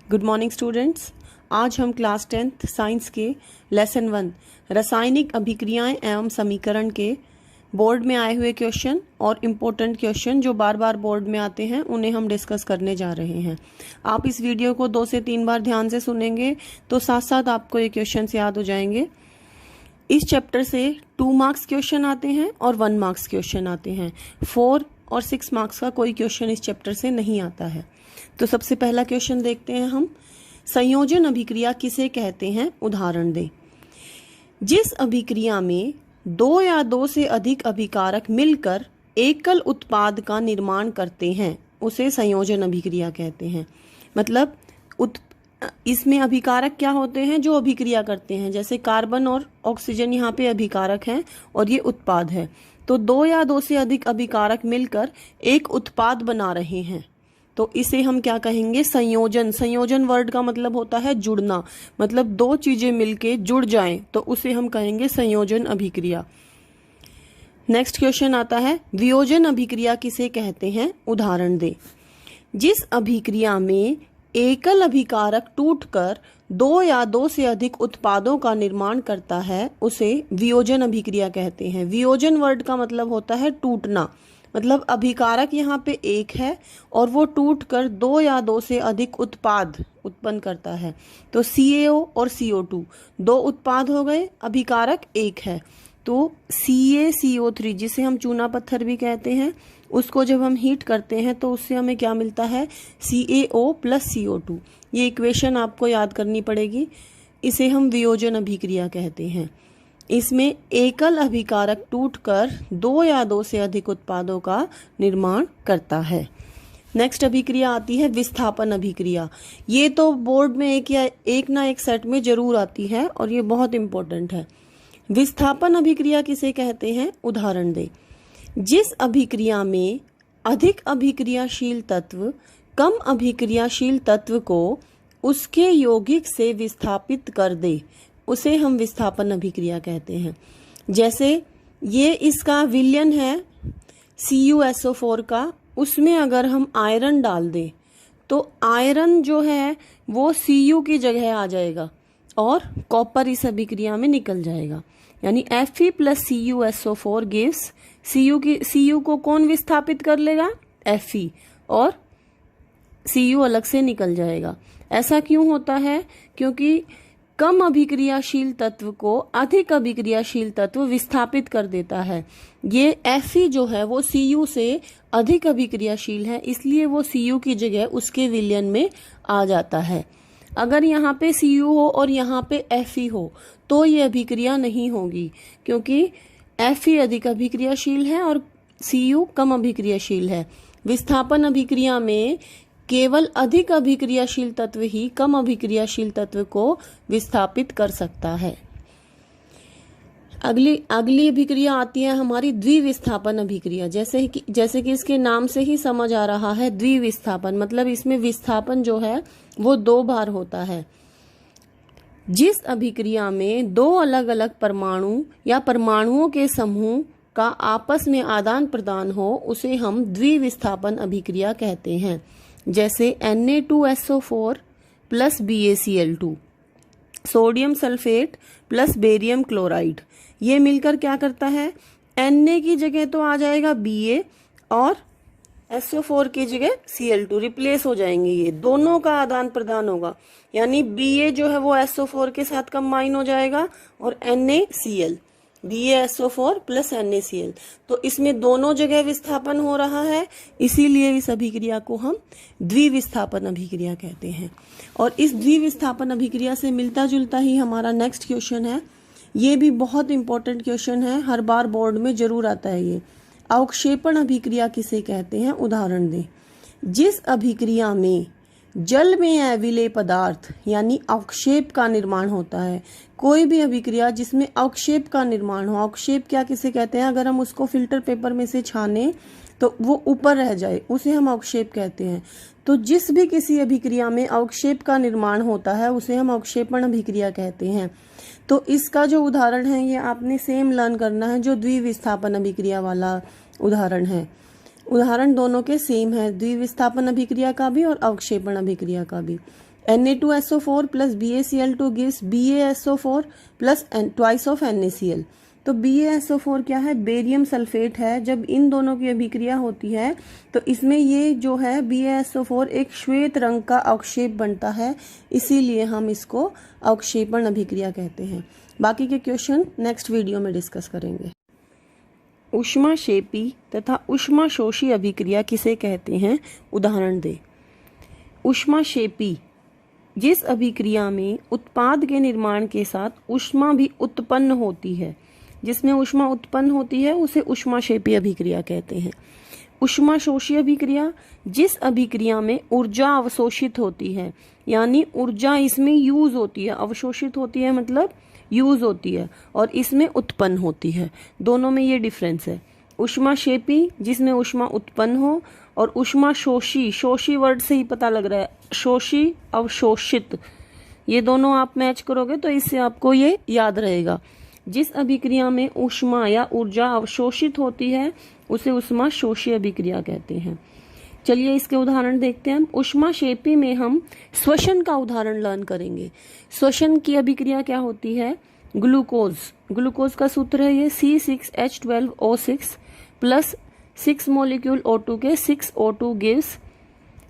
Good morning students. आज हम class 10th science के लेसन 1 रासायनिक अभिक्रियाएं एवं समीकरण के बोर्ड में आए हुए क्वेश्चन और इम्पोर्टेंट क्वेश्चन जो बार बार बोर्ड में आते हैं उन्हें हम डिस्कस करने जा रहे हैं। आप इस वीडियो को 2 से 3 बार ध्यान से सुनेंगे तो साथ साथ आपको ये क्वेश्चन याद हो जाएंगे। इस चैप्टर से 2 मार्क्स क्वेश्चन आते हैं और 1 मार्क्स क्वेश्चन आते हैं। 4 और 6 मार्क्स का कोई क्वेश्चन इस चैप्टर से नहीं आता है। तो सबसे पहला क्वेश्चन देखते हैं हम। संयोजन अभिक्रिया किसे कहते हैं, उदाहरण दें। जिस अभिक्रिया में 2 या 2 से अधिक अभिकारक मिलकर एकल उत्पाद का निर्माण करते हैं उसे संयोजन अभिक्रिया कहते हैं। मतलब इसमें अभिकारक क्या होते हैं, जो अभिक्रिया करते हैं। जैसे कार्बन और ऑक्सीजन यहाँ पे अभिकारक हैं और ये उत्पाद है। तो 2 या 2 से अधिक अभिकारक मिलकर एक उत्पाद बना रहे हैं तो इसे हम क्या कहेंगे, संयोजन। संयोजन वर्ड का मतलब होता है जुड़ना। मतलब 2 चीजें मिलके जुड़ जाएं तो उसे हम कहेंगे संयोजन अभिक्रिया। नेक्स्ट क्वेश्चन आता है, वियोजन अभिक्रिया किसे कहते हैं, उदाहरण दे। जिस अभिक्रिया में एकल अभिकारक टूटकर 2 या 2 से अधिक उत्पादों का निर्माण करता है उसे वियोजन अभिक्रिया कहते हैं। वियोजन वर्ड का मतलब होता है टूटना। मतलब अभिकारक यहाँ पे एक है और वो टूटकर 2 या 2 से अधिक उत्पाद उत्पन्न करता है। तो CaO और CO2 2 उत्पाद हो गए, अभिकारक एक है। तो CaCO3 जिसे हम चूना पत्थर भी कहते हैं, उसको जब हम हीट करते हैं तो उससे हमें क्या मिलता है, CaO + CO2। ये इक्वेशन आपको याद करनी पड़ेगी। इसे हम वियोजन अभिक्रिया कहते हैं। इसमें एकल अभिकारक टूटकर 2 या 2 से अधिक उत्पादों का निर्माण करता है। नेक्स्ट अभिक्रिया आती है विस्थापन अभिक्रिया। ये तो बोर्ड में एक ना एक सेट में जरूर आती है और ये बहुत इंपॉर्टेंट है। विस्थापन अभिक्रिया किसे कहते हैं, उदाहरण दे। जिस अभिक्रिया में अधिक अभिक्रियाशील तत्व कम अभिक्रियाशील तत्व को उसके यौगिक से विस्थापित कर दे उसे हम विस्थापन अभिक्रिया कहते हैं। जैसे ये इसका विलयन है CuSO4 का, उसमें अगर हम आयरन डाल दें तो आयरन जो है वो Cu की जगह आ जाएगा और कॉपर इस अभिक्रिया में निकल जाएगा। यानी Fe + CuSO4 गिव्स Cu को कौन विस्थापित कर लेगा, Fe, और Cu अलग से निकल जाएगा। ऐसा क्यों होता है, क्योंकि कम अभिक्रियाशील तत्व को अधिक अभिक्रियाशील तत्व विस्थापित कर देता है। ये Fe जो है वो Cu से अधिक अभिक्रियाशील है, इसलिए वो Cu की जगह उसके विलयन में आ जाता है। अगर यहाँ पे Cu हो और यहाँ पे Fe हो तो ये अभिक्रिया नहीं होगी, क्योंकि Fe अधिक अभिक्रियाशील है और Cu कम अभिक्रियाशील है। विस्थापन अभिक्रिया में केवल अधिक अभिक्रियाशील तत्व ही कम अभिक्रियाशील तत्व को विस्थापित कर सकता है। अगली अभिक्रिया आती है हमारी द्विविस्थापन अभिक्रिया। जैसे कि इसके नाम से ही समझ आ रहा है, द्विविस्थापन मतलब इसमें विस्थापन जो है वो 2 बार होता है। जिस अभिक्रिया में 2 अलग अलग परमाणु या परमाणुओं के समूह का आपस में आदान प्रदान हो उसे हम द्विविस्थापन अभिक्रिया कहते हैं। जैसे Na2SO4 + BaCl2, sodium sulphate + barium chloride. ये मिलकर क्या करता है, Na की जगह तो आ जाएगा Ba और SO4 की जगह Cl2 रिप्लेस हो जाएंगे। ये दोनों का आदान प्रदान होगा। यानी Ba जो है वो SO4 के साथ कंबाइन हो जाएगा और NaCl, BaSO4 + NaCl। तो इसमें दोनों जगह विस्थापन हो रहा है, इसीलिए इस अभिक्रिया को हम द्विविस्थापन अभिक्रिया कहते हैं। और इस द्विविस्थापन अभिक्रिया से मिलता जुलता ही हमारा नेक्स्ट क्वेश्चन है। ये भी बहुत इंपॉर्टेंट क्वेश्चन है, हर बार बोर्ड में जरूर आता है ये। अवक्षेपण अभिक्रिया किसे कहते हैं, उदाहरण दें। जिस अभिक्रिया में जल में अविलेय पदार्थ यानी अवक्षेप का निर्माण होता है। कोई भी अभिक्रिया जिसमें अवक्षेप का निर्माण हो, अवक्षेप क्या किसे कहते हैं, अगर हम उसको फिल्टर पेपर में से छाने तो वो ऊपर रह जाए उसे हम अवक्षेप कहते हैं। तो जिस भी किसी अभिक्रिया में अवक्षेप का निर्माण होता है उसे हम अवक्षेपण अभिक्रिया कहते हैं। तो इसका जो उदाहरण है ये आपने सेम लर्न करना है जो द्विविस्थापन अभिक्रिया वाला उदाहरण है। उदाहरण दोनों के सेम है, द्विविस्थापन अभिक्रिया का भी और अवक्षेपण अभिक्रिया का भी। Na2SO4 plus BaCl2 gives BaSO4 plus twice of NaCl। तो BaSO4 क्या है, बेरियम सल्फेट है। जब इन दोनों की अभिक्रिया होती है तो इसमें ये जो है BaSO4 एक श्वेत रंग का अवक्षेप बनता है, इसीलिए हम इसको अवक्षेपण अभिक्रिया कहते हैं। बाकी के क्वेश्चन नेक्स्ट वीडियो में डिस्कस करेंगे। ऊष्माक्षेपी तथा ऊष्माशोषी अभिक्रिया किसे कहते हैं, उदाहरण दे। ऊष्माक्षेपी जिस अभिक्रिया में उत्पाद के निर्माण के साथ ऊष्मा भी उत्पन्न होती है, जिसमें ऊष्मा उत्पन्न होती है उसे ऊष्माक्षेपी अभिक्रिया कहते हैं। ऊष्माशोषी अभिक्रिया जिस अभिक्रिया में ऊर्जा अवशोषित होती है, यानी ऊर्जा इसमें यूज होती है, अवशोषित होती है मतलब यूज होती है, और इसमें उत्पन्न होती है। दोनों में ये डिफरेंस है। ऊष्माक्षेपी जिसमें ऊष्मा उत्पन्न हो, और ऊष्माशोषी, शोषी वर्ड से ही पता लग रहा है, शोषी अवशोषित, ये दोनों आप मैच करोगे तो इससे आपको ये याद रहेगा। जिस अभिक्रिया में ऊष्मा या ऊर्जा अवशोषित होती है उसे ऊष्माशोषी अभिक्रिया कहते हैं। चलिए इसके उदाहरण देखते हैं। ऊष्माक्षेपी में हम श्वसन का उदाहरण लर्न करेंगे। श्वसन की अभिक्रिया क्या होती है, ग्लूकोज का सूत्र है ये C6H12O6 प्लस 6 मॉलिक्यूल O2 के 6O2 gives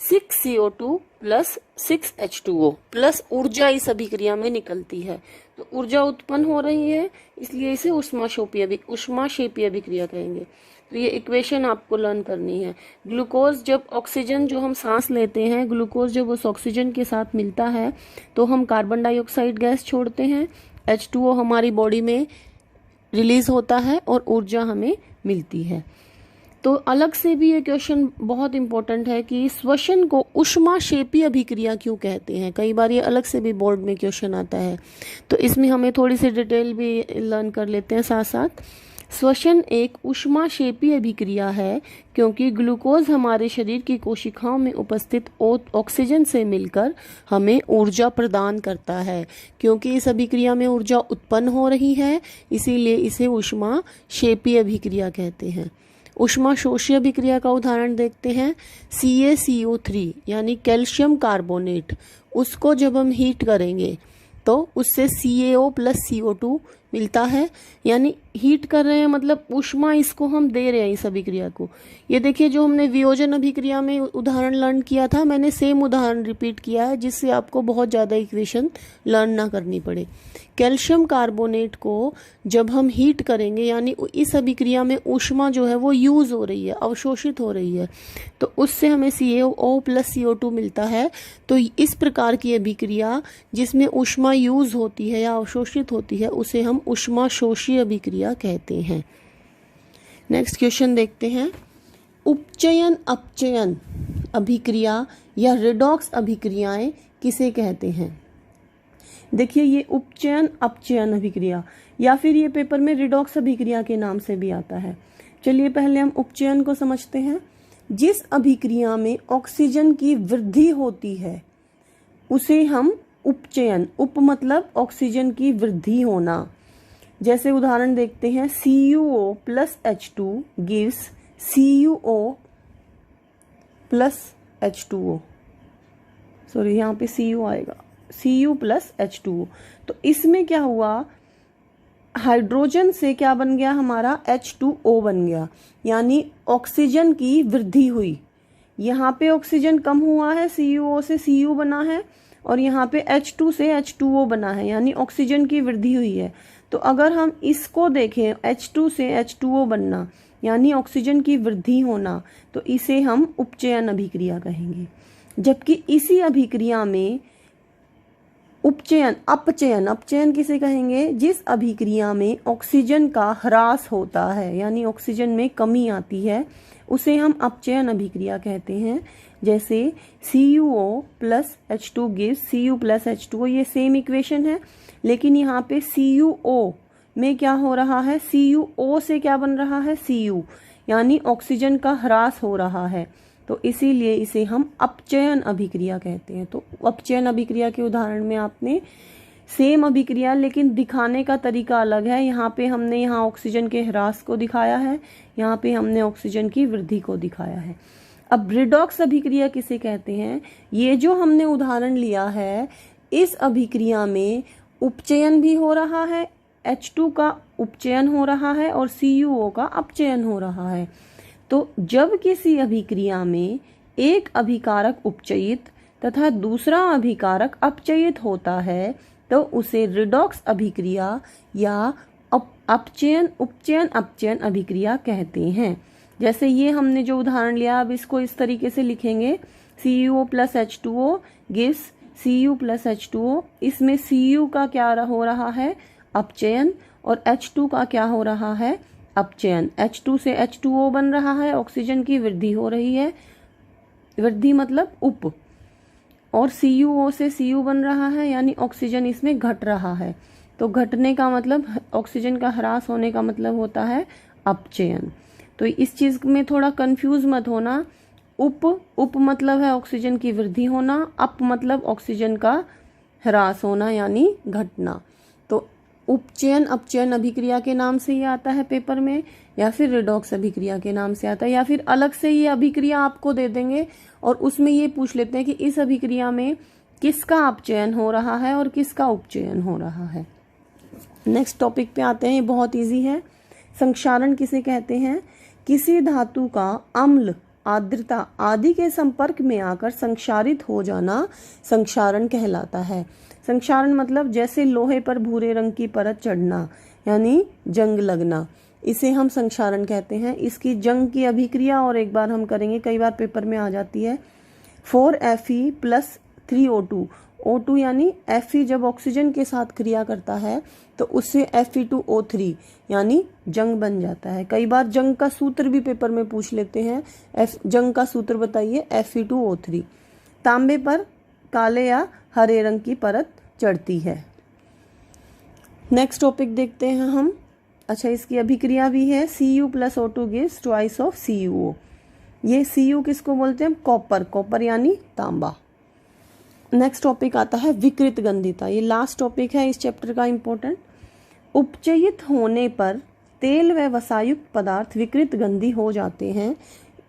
6CO2 plus 6H2O plus ऊर्जा इस अभिक्रिया में निकलती है। तो ऊर्जा उत्पन्न हो रही है, इसलिए इसे ऊष्माक्षेपी अभिक्रिया कहेंगे। तो ये इक्वेशन आपको लर्न करनी है। ग्लूकोज जब ऑक्सीजन जो हम सांस लेते हैं, ग्लूकोज जब उस ऑक्सीजन के साथ मिलता है तो हम कार्बन डाइऑक्साइड गैस छोड़ते हैं, H2O हमारी बॉडी में रिलीज होता है और ऊर्जा हमें मिलती है। तो अलग से भी ये क्वेश्चन बहुत इंपॉर्टेंट है कि श्वसन को ऊष्माक्षेपी अभिक्रिया क्यों कहते हैं। कई बार ये अलग से भी बोर्ड में क्वेश्चन आता है, तो इसमें हमें थोड़ी सी डिटेल भी लर्न कर लेते हैं साथ साथ। श्वसन एक ऊष्माक्षेपी अभिक्रिया है क्योंकि ग्लूकोज हमारे शरीर की कोशिकाओं में उपस्थित ऑक्सीजन से मिलकर हमें ऊर्जा प्रदान करता है। क्योंकि इस अभिक्रिया में ऊर्जा उत्पन्न हो रही है, इसीलिए इसे ऊष्माक्षेपी अभिक्रिया कहते हैं। ऊष्माशोषी अभिक्रिया का उदाहरण देखते हैं। CaCO3 यानी कैल्शियम कार्बोनेट, उसको जब हम हीट करेंगे तो उससे CaO प्लस CO2 मिलता है, यानी हीट कर रहे हैं मतलब ऊष्मा इसको हम दे रहे हैं इस अभिक्रिया को। ये देखिए जो हमने वियोजन अभिक्रिया में उदाहरण लर्न किया था, मैंने सेम उदाहरण रिपीट किया है जिससे आपको बहुत ज़्यादा इक्वेशन लर्न ना करनी पड़े। कैल्शियम कार्बोनेट को जब हम हीट करेंगे, यानी इस अभिक्रिया में ऊष्मा जो है वो यूज हो रही है, अवशोषित हो रही है, तो उससे हमें CaO प्लस CO2 मिलता है। तो इस प्रकार की अभिक्रिया जिसमें ऊष्मा यूज होती है या अवशोषित होती है उसे हम ऊष्माशोषी अभिक्रिया कहते हैं। नेक्स्ट क्वेश्चन देखते हैं। उपचयन अपचयन अभिक्रिया या रिडॉक्स अभिक्रियाएं किसे कहते हैं। देखिए ये उपचयन अपचयन अभिक्रिया या फिर ये पेपर में रिडॉक्स अभिक्रिया के नाम से भी आता है। चलिए पहले हम उपचयन को समझते हैं। जिस अभिक्रिया में ऑक्सीजन की वृद्धि होती है उसे हम उपचयन, उप मतलब ऑक्सीजन की वृद्धि होना। जैसे उदाहरण देखते हैं, CuO plus H2 gives CuO plus H2O, sorry यहाँ पे Cu आएगा, Cu प्लस H2O। तो इसमें क्या हुआ, हाइड्रोजन से क्या बन गया, हमारा H2O बन गया, यानी ऑक्सीजन की वृद्धि हुई। यहाँ पे ऑक्सीजन कम हुआ है, CuO से Cu बना है, और यहाँ पे H2 से H2O बना है, यानी ऑक्सीजन की वृद्धि हुई है। तो अगर हम इसको देखें, H2 से H2O बनना यानी ऑक्सीजन की वृद्धि होना, तो इसे हम उपचयन अभिक्रिया कहेंगे। जबकि इसी अभिक्रिया में उपचयन अपचयन, अपचयन किसे कहेंगे, जिस अभिक्रिया में ऑक्सीजन का ह्रास होता है यानी ऑक्सीजन में कमी आती है उसे हम अपचयन अभिक्रिया कहते हैं। जैसे CuO plus H2 gives Cu plus H2O, ये सेम इक्वेशन है, लेकिन यहाँ पे CuO में क्या हो रहा है, CuO से क्या बन रहा है, Cu, यानी ऑक्सीजन का ह्रास हो रहा है, तो इसीलिए इसे हम अपचयन अभिक्रिया कहते हैं। तो अपचयन अभिक्रिया के उदाहरण में आपने सेम अभिक्रिया, लेकिन दिखाने का तरीका अलग है। यहाँ पे हमने यहाँ ऑक्सीजन के ह्रास को दिखाया है, यहाँ पे हमने ऑक्सीजन की वृद्धि को दिखाया है। अब रिडॉक्स अभिक्रिया किसे कहते हैं? ये जो हमने उदाहरण लिया है, इस अभिक्रिया में उपचयन भी हो रहा है, H2 का उपचयन हो रहा है और CuO का अपचयन हो रहा है। तो जब किसी अभिक्रिया में एक अभिकारक उपचयित तथा दूसरा अभिकारक अपचयित होता है तो उसे रिडॉक्स अभिक्रिया या अपचयन उपचयन अपचयन अभिक्रिया कहते हैं। जैसे ये हमने जो उदाहरण लिया, अब इसको इस तरीके से लिखेंगे, CuO plus H2O gives Cu plus H2O। इसमें Cu का क्या हो रहा है? अपचयन, और H2 का क्या हो रहा है? अपचयन। H2 से H2O बन रहा है, ऑक्सीजन की वृद्धि हो रही है, वृद्धि मतलब उप, और CuO से Cu बन रहा है, यानी ऑक्सीजन इसमें घट रहा है। तो घटने का मतलब, ऑक्सीजन का ह्रास होने का मतलब होता है अपचयन। तो इस चीज में थोड़ा कंफ्यूज मत होना। उप मतलब है ऑक्सीजन की वृद्धि होना, अप मतलब ऑक्सीजन का ह्रास होना यानी घटना। तो उपचयन अपचयन अभिक्रिया के नाम से ये आता है पेपर में, या फिर रिडॉक्स अभिक्रिया के नाम से आता है, या फिर अलग से ये अभिक्रिया आपको दे देंगे और उसमें ये पूछ लेते हैं कि इस अभिक्रिया में किसका अपचयन हो रहा है और किसका उपचयन हो रहा है। नेक्स्ट टॉपिक पे आते हैं, बहुत इजी है। संक्षारण किसे कहते हैं? किसी धातु का अम्ल, आर्द्रता आदि के संपर्क में आकर संक्षारित हो जाना संक्षारण कहलाता है। संक्षारण मतलब जैसे लोहे पर भूरे रंग की परत चढ़ना यानी जंग लगना, इसे हम संक्षारण कहते हैं। इसकी जंग की अभिक्रिया और एक बार हम करेंगे, कई बार पेपर में आ जाती है। 4Fe + 3O2, O2 यानी Fe जब ऑक्सीजन के साथ क्रिया करता है तो उससे Fe2O3 यानी जंग बन जाता है। कई बार जंग का सूत्र भी पेपर में पूछ लेते हैं, जंग का सूत्र बताइए, Fe2O3। तांबे पर काले या हरे रंग की परत चढ़ती है। नेक्स्ट टॉपिक देखते हैं हम। अच्छा, इसकी अभिक्रिया भी है, Cu + O2 gives twice of CuO। ये Cu किसको बोलते हैं? कॉपर, कॉपर यानी तांबा। नेक्स्ट टॉपिक आता है विकृत गंधिता। ये लास्ट टॉपिक है इस चैप्टर का इम्पोर्टेंट। उपचयित होने पर तेल व वसायुक्त पदार्थ विकृत गंधी हो जाते हैं।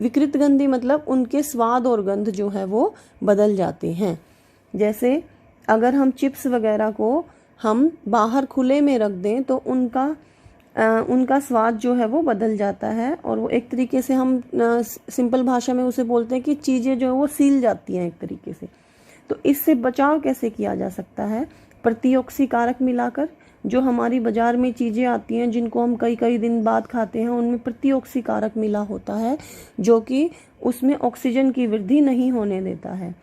विकृत गंधी मतलब उनके स्वाद और गंध जो है वो बदल जाते हैं। जैसे अगर हम चिप्स वगैरह को हम बाहर खुले में रख दें तो उनका स्वाद जो है वो बदल जाता है, और वो एक तरीके से हम सिंपल भाषा में उसे बोलते हैं कि चीज़ें जो है वो सील जाती हैं एक तरीके से। तो इससे बचाव कैसे किया जा सकता है? प्रतिऑक्सी कारक मिलाकर, जो हमारी बाजार में चीज़ें आती हैं जिनको हम कई कई दिन बाद खाते हैं, उनमें प्रतिऑक्सी कारक मिला होता है जो कि उसमें ऑक्सीजन की वृद्धि नहीं होने देता है।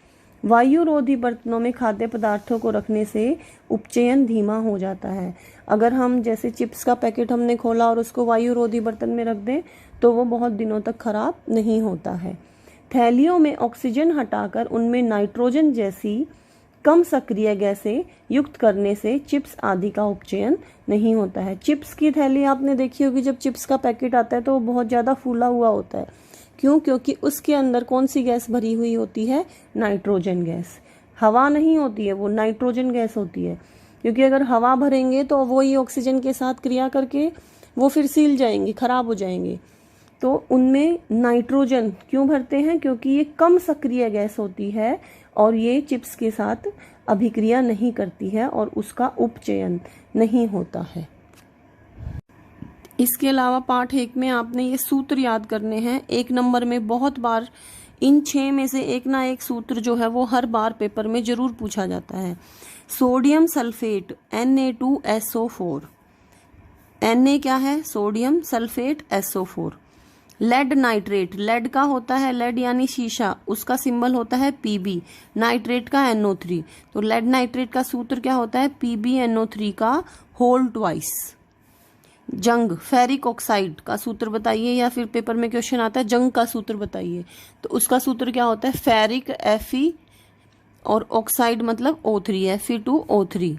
वायुरोधी बर्तनों में खाद्य पदार्थों को रखने से उपचयन धीमा हो जाता है। अगर हम जैसे चिप्स का पैकेट हमने खोला और उसको वायुरोधी बर्तन में रख दें तो वो बहुत दिनों तक खराब नहीं होता है। थैलियों में ऑक्सीजन हटाकर उनमें नाइट्रोजन जैसी कम सक्रिय गैसें युक्त करने से चिप्स आदि का उपचयन नहीं होता है। चिप्स की थैली आपने देखी होगी, जब चिप्स का पैकेट आता है तो वो बहुत ज़्यादा फूला हुआ होता है। क्यों? क्योंकि उसके अंदर कौन सी गैस भरी हुई होती है? Nitrogen gas. हवा नहीं होती है, वो नाइट्रोजन गैस होती है। क्योंकि अगर हवा भरेंगे तो वो ही ऑक्सीजन के साथ क्रिया करके वो फिर सील जाएंगे, खराब हो जाएंगे। तो उनमें नाइट्रोजन क्यों भरते हैं? क्योंकि ये कम सक्रिय गैस होती है और ये चिप्स के साथ अभिक्रिया नहीं करती है और उसका उपचयन नहीं होता है। इसके अलावा पाठ 1 में आपने ये सूत्र याद करने हैं। 1 नंबर में बहुत बार इन 6 में से एक ना एक सूत्र जो है वो हर बार पेपर में जरूर पूछा जाता है। Sodium sulphate Na2SO4। Na क्या है? Sodium sulphate SO4। Lead nitrate, lead का होता है, लेड यानी शीशा, उसका सिंबल होता है Pb, नाइट्रेट का NO3। तो लेड नाइट्रेट का सूत्र क्या होता है? PbNO3 का होल ट्वाइस। जंग, फेरिक ऑक्साइड का सूत्र बताइए, या फिर पेपर में क्वेश्चन आता है जंग का सूत्र बताइए, तो उसका सूत्र क्या होता है? फेरिक Fe और ऑक्साइड मतलब O3, Fe2O3।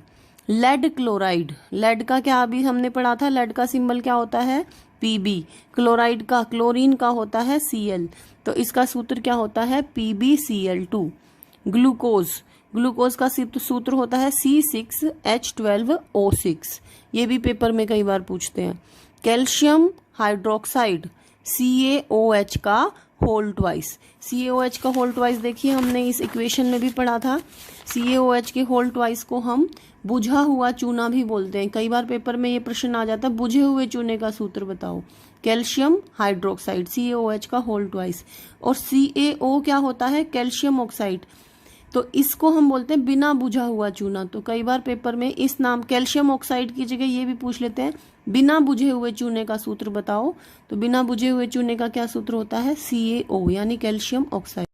Lead chloride, lead का क्या अभी हमने पढ़ा था? लेड का सिंबल क्या होता है? Pb। क्लोराइड का, क्लोरीन का होता है Cl, तो इसका सूत्र क्या होता है? PbCl2। ग्लूकोज, ग्लूकोज का सूत्र होता है C6H12O6। ये भी पेपर में कई बार पूछते हैं। कैल्शियम हाइड्रोक्साइड CaOH का होल ट्वाइस। CaOH का होल ट्वाइस देखिए हमने इस इक्वेशन में भी पढ़ा था। CaOH के होल ट्वाइस को हम बुझा हुआ चूना भी बोलते हैं। कई बार पेपर में ये प्रश्न आ जाता है, बुझे हुए चूने का सूत्र बताओ। कैल्शियम हाइड्रोक्साइड CaOH का होल ट्वाइस। और CaO क्या होता है? Calcium oxide. तो इसको हम बोलते हैं बिना बुझा हुआ चूना। तो कई बार पेपर में इस नाम कैल्शियम ऑक्साइड की जगह ये भी पूछ लेते हैं, बिना बुझे हुए चूने का सूत्र बताओ। तो बिना बुझे हुए चूने का क्या सूत्र होता है? CaO यानी कैल्शियम ऑक्साइड।